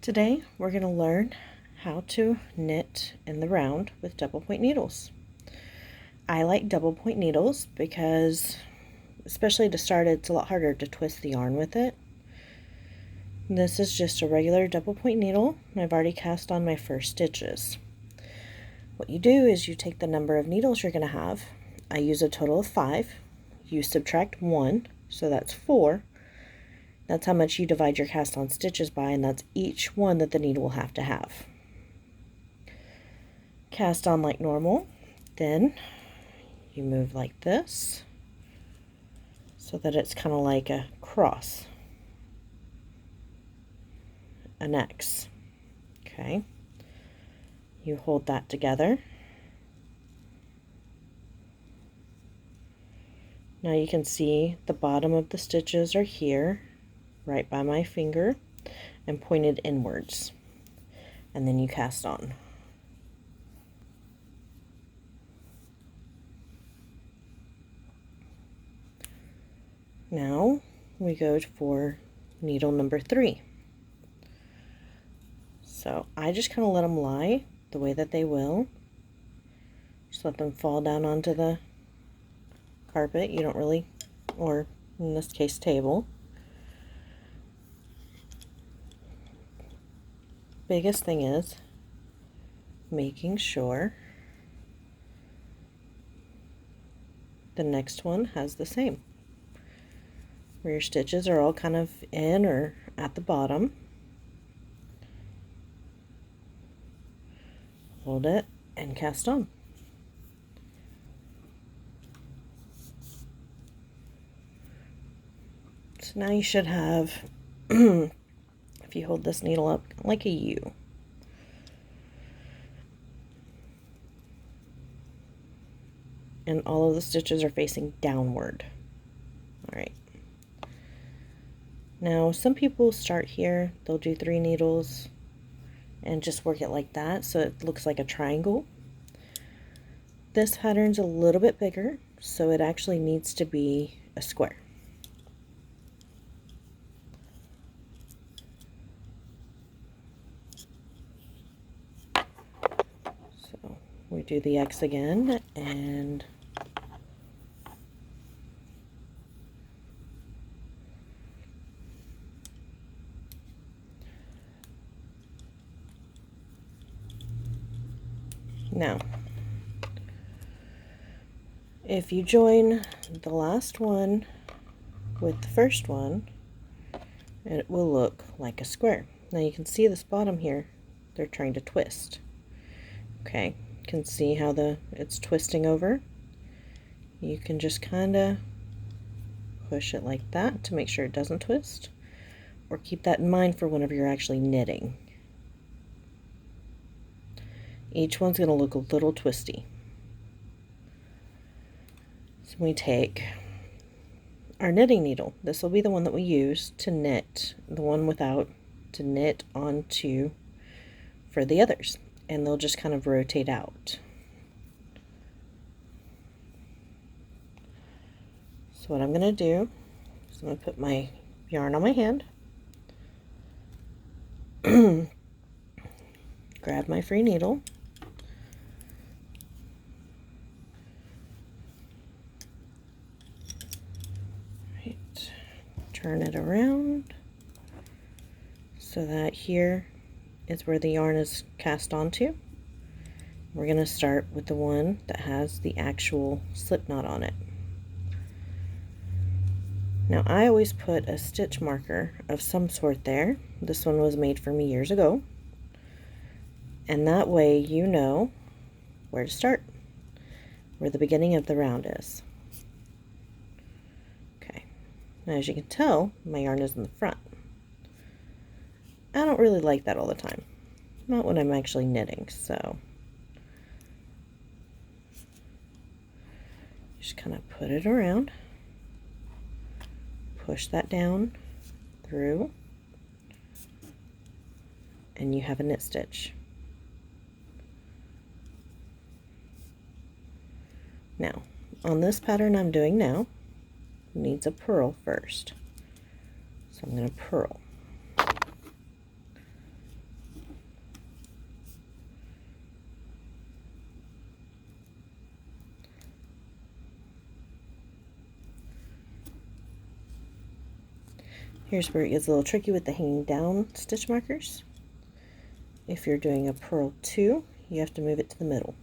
Today we're going to learn how to knit in the round with double point needles. I like double point needles because, especially to start, it's a lot harder to twist the yarn with it. This is just a regular double point needle, and I've already cast on my first stitches. What you do is you take the number of needles you're going to have. I use a total of 5. You subtract 1, so that's 4. That's how much you divide your cast on stitches by, and that's each one that the needle will have to have. Cast on like normal, then you move like this so that it's kind of like a cross, an X. Okay, you hold that together. Now you can see the bottom of the stitches are here, right by my finger, and pointed inwards, and then you cast on. Now we go for needle number 3. So I just kind of let them lie the way that they will. Just let them fall down onto the carpet. You don't really, or in this case, table. Biggest thing is making sure the next one has the same, where your stitches are all kind of in or at the bottom. Hold it and cast on. So now you should have if you hold this needle up like a U. And all of the stitches are facing downward. Alright. Now some people start here, they'll do 3 needles and just work it like that so it looks like a triangle. This pattern's a little bit bigger, so it actually needs to be a square. We do the X again, and now if you join the last one with the first one, it will look like a square. Now you can see this bottom here, they're trying to twist. Okay. Can see how it's twisting over. You can just kind of push it like that to make sure it doesn't twist, or keep that in mind for whenever you're actually knitting. Each one's going to look a little twisty. So we take our knitting needle. This will be the one that we use to knit, the one without to knit onto for the others. And they'll just kind of rotate out. So what I'm going to do is I'm going to put my yarn on my hand, grab my free needle, right, turn it around so that here is where the yarn is cast onto. We're going to start with the one that has the actual slip knot on it. Now I always put a stitch marker of some sort there. This one was made for me years ago. And that way you know where to start, where the beginning of the round is. Okay, now as you can tell, my yarn is in the front. I don't really like that all the time, not when I'm actually knitting, so just kind of put it around, push that down through, and you have a knit stitch. Now, on this pattern I'm doing now, it needs a purl first, so I'm going to purl. Here's where it gets a little tricky with the hanging down stitch markers. If you're doing a purl 2, you have to move it to the middle.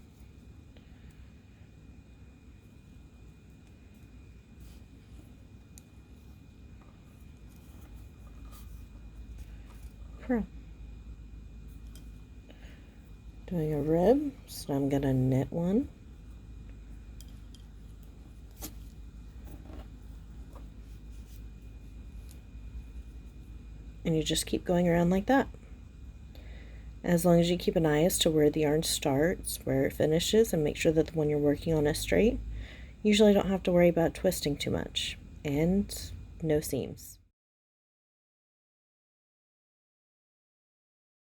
Purl. Doing a rib, so I'm going to knit one. And you just keep going around like that. As long as you keep an eye as to where the yarn starts, where it finishes, and make sure that the one you're working on is straight, you usually don't have to worry about twisting too much. And no seams.